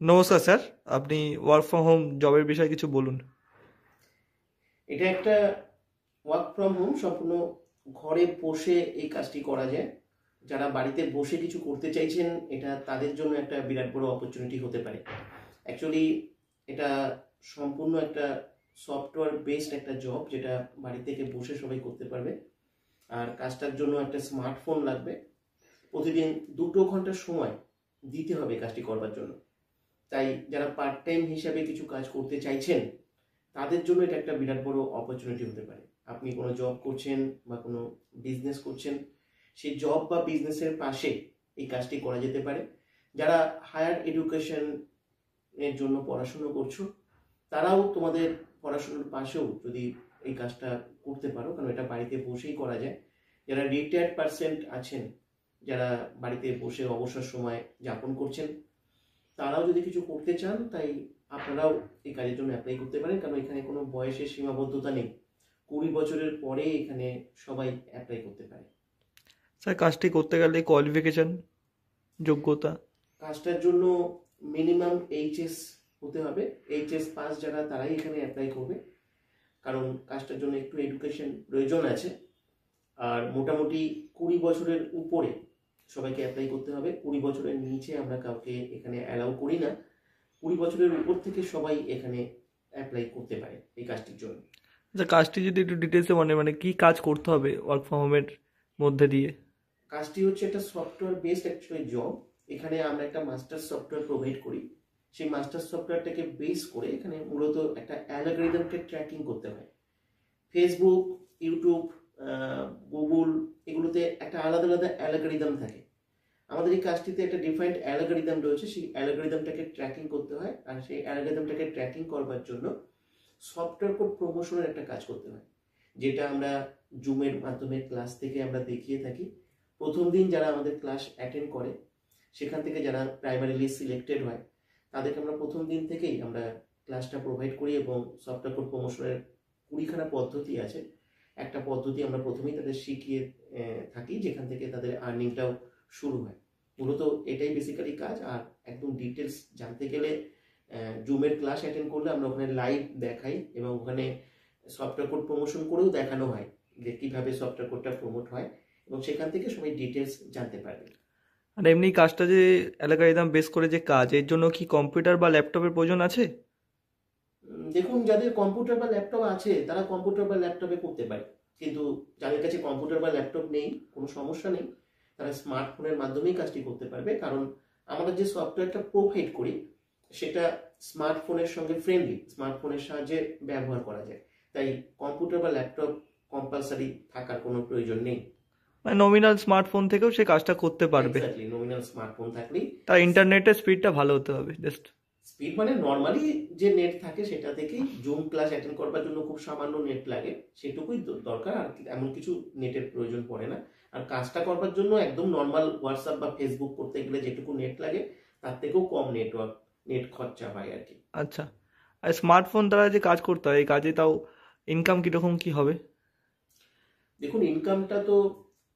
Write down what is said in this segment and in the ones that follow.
নমস্কার স্যার। আপনি work from home জবের বিষয়ে কিছু বলুন। এটা একটা ওয়ার্ক ফ্রম হোম, সম্পূর্ণ ঘরে বসে এই কাজটি করা যায়। যারা বাড়িতে বসে কিছু করতে চাইছেন, এটা তাদের জন্য একটা বিরাট বড় অপরচুনিটি হতে পারে। অ্যাকচুয়ালি এটা সম্পূর্ণ একটা সফটওয়্যার বেসড একটা জব, যেটা বাড়ি থেকে বসে সবাই করতে পারবে। আর কাজটার জন্য একটা স্মার্টফোন লাগবে। প্রতিদিন 2 ঘন্টা সময় দিতে হবে কাজটি করবার জন্য। তাই যারা পার্ট টাইম হিসাবে কিছু কাজ করতে চাইছেন, তাদের জন্য এটা একটা বিরাট বড় অপরচুনিটি হতে পারে। আপনি কোনো জব করছেন বা কোনো বিজনেস করছেন, সেই জব বা বিজনেসের পাশে এই কাজটি করা যেতে পারে। যারা হায়ার এডুকেশন এর জন্য পড়াশুনো করছো, তারাও তোমাদের পড়াশোনার পাশেও যদি এই কাজটা করতে পারো, কারণ এটা বাড়িতে বসেই করা যায়। যারা রিটায়ার্ড পার্সেন্ট আছেন, যারা বাড়িতে বসে অবসর সময় যাপন করছেন, তারাও যদি কিছু করতে চান, তাই আপনারাও এই কাজের জন্য অ্যাপ্লাই করতে পারেন, কারণ এখানে কোনো বয়সের সীমাবদ্ধতা নেই। 20 বছরের পরে এখানে সবাই অ্যাপ্লাই করতে পারে। স্যার, কাজটি করতে গেলে কোয়ালিফিকেশন, যোগ্যতা? কাজটার জন্য মিনিমাম এইচএস হতে হবে। এইচএস পাস যারা, তারাই এখানে অ্যাপ্লাই করবে, কারণ কাজটার জন্য একটু এডুকেশন প্রয়োজন আছে। আর মোটামুটি 20 বছরের উপরে সবাইকে অ্যাপ্লাই করতে হবে। 20 বছরের নিচে আমরা কাউকে এখানে অ্যালাউ করি না। 20 বছরের উপর থেকে সবাই এখানে অ্যাপ্লাই করতে পারে এই কাজটির জন্য। আচ্ছা, কাজটি যদি একটু ডিটেলসে মানে কি কাজ করতে হবে ওয়ার্ক ফ্রম হোমের মধ্যে দিয়ে? কাজটি হচ্ছে একটা সফটওয়্যার বেসড অ্যাকচুয়ালি জব। এখানে আমরা একটা মাস্টার সফটওয়্যার প্রোভাইড করি। সেই মাস্টার সফটওয়্যারটাকে বেস করে এখানে মূলত একটা অ্যালগরিদমকে ট্র্যাকিং করতে হয়। ফেসবুক, ইউটিউব, গুগল, এগুলোতে একটা আলাদা আলাদা অ্যালগরিদম থাকে। আমাদের এই কাজটিতে একটা ডিফাইন্ড অ্যালগরিদম রয়েছে, সেই অ্যালগরিদমটাকে ট্র্যাকিং করতে হয়। আর সেই অ্যালগরিদমটাকে ট্র্যাকিং করবার জন্য সফটওয়্যার কোড প্রমোশনের একটা কাজ করতে হয়, যেটা আমরা জুমের মাধ্যমে ক্লাস থেকে আমরা দেখিয়ে থাকি। প্রথম দিন যারা আমাদের ক্লাস অ্যাটেন্ড করে, সেখান থেকে যারা প্রাইমারিলি সিলেক্টেড হয়, তাদেরকে আমরা প্রথম দিন থেকেই আমরা ক্লাসটা প্রোভাইড করি। এবং সফটওয়্যার কোড প্রমোশনের 20খানা পদ্ধতি আছে। একটা পদ্ধতি আমরা প্রথমেই তাদের শিখিয়ে থাকি, যেখান থেকে তাদের আর্নিংটাও শুরু হয়। মূলত এটাই বেসিক্যালি কাজ। আর একদম ডিটেলস জানতে গেলে জুমের ক্লাস অ্যাটেন্ড করলে আমরা ওখানে লাইভ দেখাই, এবং ওখানে সফটওয়্যার কোড প্রমোশন করেও দেখানো হয় যে কিভাবে সফটওয়্যার কোডটা প্রমোট হয়, এবং সেখান থেকে সবাই ডিটেলস জানতে পারবে। আর এমনি কাজটা যে অ্যালগরিদম বেস করে যে কাজ, এর জন্য কি কম্পিউটার বা ল্যাপটপের প্রয়োজন আছে? দেখুন, যাদের কম্পিউটার বা ল্যাপটপ আছে তারা কম্পিউটার বা ল্যাপটপে করতে পারে, কিন্তু যাদের কাছে কম্পিউটার বা ল্যাপটপ নেই, কোনো সমস্যা নেই, তারা স্মার্টফোনের মাধ্যমেই কাজটি করতে পারবে। কারণ আমরা যে সফটওয়্যারটা প্রোভাইড করি, সেটা স্মার্টফোনের সঙ্গে ফ্রেন্ডলি, স্মার্টফোনের সাহায্যে ব্যবহার করা যায়। তাই কম্পিউটার বা ল্যাপটপ কম্পালসারি থাকার কোনো প্রয়োজন নেই। মানে নমিনাল স্মার্টফোন থেকেও সে কাজটা করতে পারবে? এক্স্যাক্টলি, নমিনাল স্মার্টফোন থাকলেই। তার ইন্টারনেটের স্পিডটা ভালো হতে হবে জাস্ট। স্পিড মানে নর্মালি যে নেট থাকে সেটা থেকেই। জুম ক্লাস অ্যাটেন্ড করবার জন্য খুব সামান্য নেট লাগে, সেটুকুই দরকার। আর এমন কিছু নেটের প্রয়োজন পড়ে না। আর কাজটা করবার জন্য একদম নর্মাল হোয়াটসঅ্যাপ বা ফেসবুক করতে গেলে যেটুকু নেট লাগে, তার থেকেও কম নেট খরচা হয় আর কি। আচ্ছা, আর স্মার্টফোন দ্বারা যে কাজ করতে হয়, এই কাজে তাও ইনকাম কীরকম কী হবে? দেখুন, ইনকামটা তো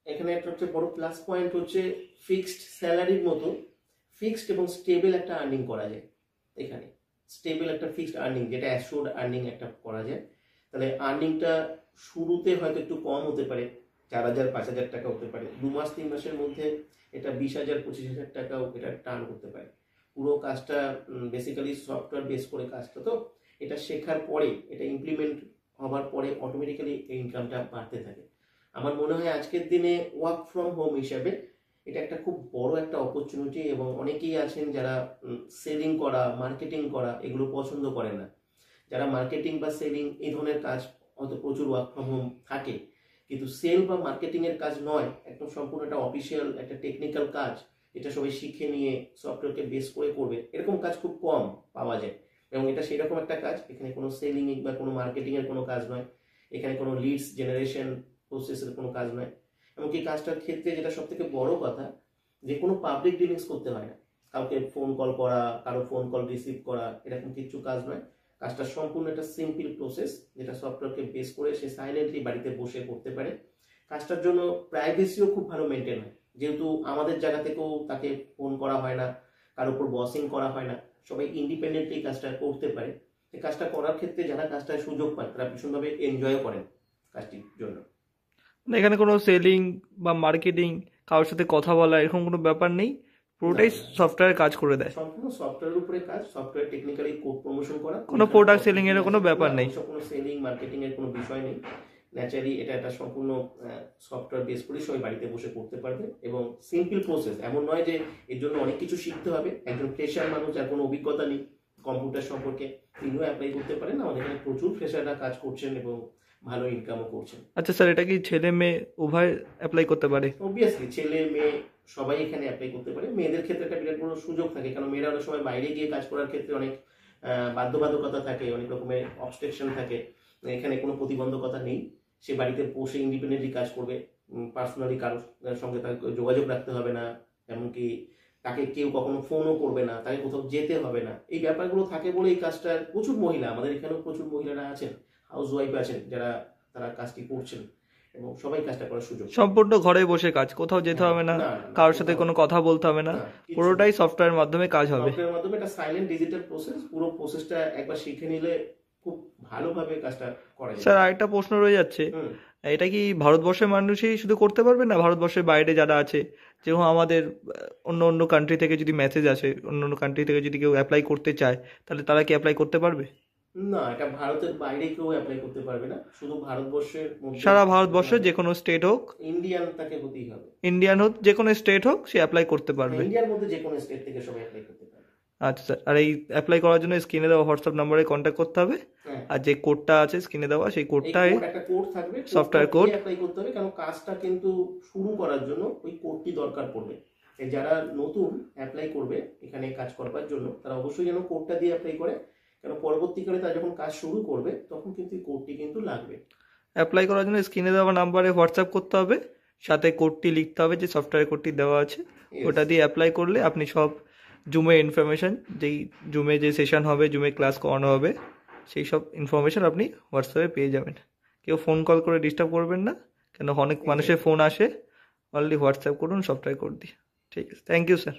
এখানে একটা হচ্ছে বড় প্লাস পয়েন্ট হচ্ছে ফিক্সড স্যালারির মতো ফিক্সড এবং স্টেবল একটা আর্নিং করা যায় এখানে। স্টেবল একটা ফিক্সড আর্নিং, যেটা অ্যাসিওর্ড আর্নিং একটা করা যায়। তাহলে আর্নিংটা শুরুতে হয়তো একটু কম হতে পারে, 4,000 5,000 টাকা হতে পারে। 2 মাস 3 মাসের মধ্যে এটা 20,000 25,000 টাকাও এটা টার্ন করতে পারে। পুরো কাজটা বেসিক্যালি সফটওয়্যার বেস করে কাজটা, তো এটা শেখার পরে, এটা ইমপ্লিমেন্ট হবার পরে অটোমেটিক্যালি এই ইনকামটা বাড়তে থাকে। আমার মনে হয় আজকের দিনে ওয়ার্ক ফ্রম হোম হিসাবে এটা একটা খুব বড় একটা অপরচুনিটি। এবং অনেকেই আছেন যারা সেলিং করা, মার্কেটিং করা এগুলো পছন্দ করেন না। যারা মার্কেটিং বা সেলিং এই ধরনের কাজ হয়তো প্রচুর ওয়ার্ক ফ্রম হোম থাকে, কিন্তু সেল বা মার্কেটিং এর কাজ নয়, একদম সম্পূর্ণ একটা অফিসিয়াল একটা টেকনিক্যাল কাজ, এটা সবাই শিখে নিয়ে সফটওয়্যারকে বেস করে করবে, এরকম কাজ খুব কম পাওয়া যায়। এবং এটা সেরকম একটা কাজ, এখানে কোনো সেলিং বা কোনো মার্কেটিং এর কোনো কাজ নয়, এখানে কোনো লিডস জেনারেশন প্রসেসের কোনো কাজ নয়। এমনকি কাজটার ক্ষেত্রে যেটা সব থেকে বড় কথা, যে কোনো পাবলিক ডিলিংস করতে হয় না। কাউকে ফোন কল করা, কারো ফোন কল রিসিভ করা, এরকম কিছু কাজ নয়। কাজটা সম্পূর্ণ একটা সিম্পল প্রসেস, যেটা সফটওয়্যারকে বেস করে সে সাইলেন্টলি বাড়িতে বসে করতে পারে। কাজটার জন্য প্রাইভেসিও খুব ভালো মেনটেন হয়, যেহেতু আমাদের জায়গা থেকেও তাকে ফোন করা হয় না, কারোর উপর বসিং করা হয় না, সবাই ইন্ডিপেন্ডেন্টলি কাজটা করতে পারে। এই কাজটা করার ক্ষেত্রে যারা কাজটা সুযোগ পান তারা ভীষণভাবে এনজয়ও করেন কাজটির জন্য। মানে এখানে কোনো সেলিং বা মার্কেটিং, কারোর সাথে কথা বলা এরকম কোনো ব্যাপার নেই, পুরোটাই না, না। সফটওয়্যার কাজ করে দেয়। সম্পূর্ণ সফটওয়্যারের উপরে কাজ, সফটওয়্যার টেকনিক্যালি কোড প্রমোশন করা, কোনো প্রোডাক্ট সেলিং এর কোনো ব্যাপার না, নেই। ওসব কোনো সেলিং মার্কেটিং এর কোনো বিষয় নেই। ন্যাচারালি এটা একটা সম্পূর্ণ সফটওয়্যার বেস করে সবাই বাড়িতে বসে করতে পারবে এবং সিম্পল প্রসেস। এমন নয় যে এর জন্য অনেক কিছু শিখতে হবে। একজন ফ্রেশার মানুষ যার কোনো অভিজ্ঞতা নেই কম্পিউটার সম্পর্কে, তিনিও অ্যাপ্লাই করতে পারেন। আমাদের এখানে প্রচুর ফ্রেশাররা কাজ করছেন এবং ভালো ইনকামও করছেন। আচ্ছা স্যার, এটা কি ছেলে মেয়ে উভয় অ্যাপ্লাই করতে পারে? অবভিয়াসলি ছেলে মেয়ে সবাই এখানে অ্যাপ্লাই করতে পারে। মেয়েদের ক্ষেত্রে একটা বিরাট বড় সুযোগ থাকে, কারণ মেয়েরা অনেক সময় বাইরে গিয়ে কাজ করার ক্ষেত্রে অনেক বাধ্যবাধকতা থাকে, অনেক রকমের অবস্ট্রাকশন থাকে। এখানে কোনো প্রতিবন্ধকতা নেই, সে বাড়িতে বসে ইন্ডিপেন্ডেন্টলি কাজ করবে। পার্সোনালি কারোর সঙ্গে তার যোগাযোগ রাখতে হবে না, এমনকি তাকে কেউ কখনো ফোনও করবে না, তাকে কোথাও যেতে হবে না। এই ব্যাপারগুলো থাকে বলে এই কাজটা প্রচুর মহিলা, আমাদের এখানেও প্রচুর মহিলারা আছেন, হাউস ওয়াইফ আছেন, যারা তারা কাজটি করছেন এবং সবাই কাজটা করার সুযোগ। সম্পূর্ণ ঘরে বসে কাজ, কোথাও যেতে হবে না, কারোর সাথে কোনো কথা বলতে হবে না, পুরোটাই সফটওয়্যার মাধ্যমে কাজ হবে। সফটওয়্যারের মাধ্যমে একটা সাইলেন্ট ডিজিটাল প্রসেস, পুরো প্রসেসটা একবার শিখে নিলে খুব ভালোভাবে কাজটা করা যায়। স্যার আরেকটা প্রশ্ন রয়ে যাচ্ছে, এটা কি ভারতবর্ষের মানুষই শুধু করতে পারবে, না ভারতবর্ষের বাইরে যারা আছে, যেরকম আমাদের অন্য অন্য কান্ট্রি থেকে যদি মেসেজ আসে, অন্য অন্য কান্ট্রি থেকে যদি কেউ অ্যাপ্লাই করতে চায়, তাহলে তারা কি অ্যাপ্লাই করতে পারবে? না, এটা ভারতের বাইরে কেউ অ্যাপ্লাই করতে পারবে না, শুধু ভারতবর্ষের মধ্যে। সারা ভারতবর্ষের যে কোনো স্টেট হোক, ইন্ডিয়ান তাকে হতেই হবে। ইন্ডিয়ান হোক, যে কোনো স্টেট হোক, সে অ্যাপ্লাই করতে পারবে। ইন্ডিয়ার মধ্যে যে কোনো স্টেট থেকে সবাই অ্যাপ্লাই করতে পারবে। আচ্ছা স্যার, আর এই অ্যাপ্লাই করার জন্য স্ক্রিনে দেওয়া হোয়াটসঅ্যাপ নাম্বারে কন্ট্যাক্ট করতে হবে, হ্যাঁ, আর যে কোডটা আছে স্ক্রিনে দেওয়া সেই এই কোডটাই কোড, একটা কোড থাকবে, সফটওয়্যার কোড। অ্যাপ্লাই করতে হবে, কারণ কাজটা কিন্তু শুরু করার জন্য ওই কোডটি দরকার পড়বে। এই যারা নতুন অ্যাপ্লাই করবে এখানে কাজ করবার জন্য, তারা অবশ্যই যেন কোডটা দিয়ে অ্যাপ্লাই করে, কারণ পরবর্তীকালে তারা যখন কাজ শুরু করবে তখন কিন্তু এই কোডটি কিন্তু লাগবে। অ্যাপ্লাই করার জন্য স্ক্রিনে দেওয়া নাম্বারে হোয়াটসঅ্যাপ করতে হবে, সাথে কোডটি লিখতে হবে, যে সফটওয়্যার কোডটি দেওয়া আছে ওটা দিয়ে অ্যাপ্লাই করলে আপনি সব জুমে ইনফরমেশন, যেই জুমে যে সেশন হবে, জুমে ক্লাস করানো হবে, সেই সব ইনফরমেশন আপনি হোয়াটসঅ্যাপে পেয়ে যাবেন। কেউ ফোন কল করে ডিস্টার্ব করবেন না, কেন অনেক মানুষের ফোন আসে। অনলি হোয়াটসঅ্যাপ করুন সফটওয়্যার কোড দিয়ে। ঠিক আছে, থ্যাংক ইউ স্যার।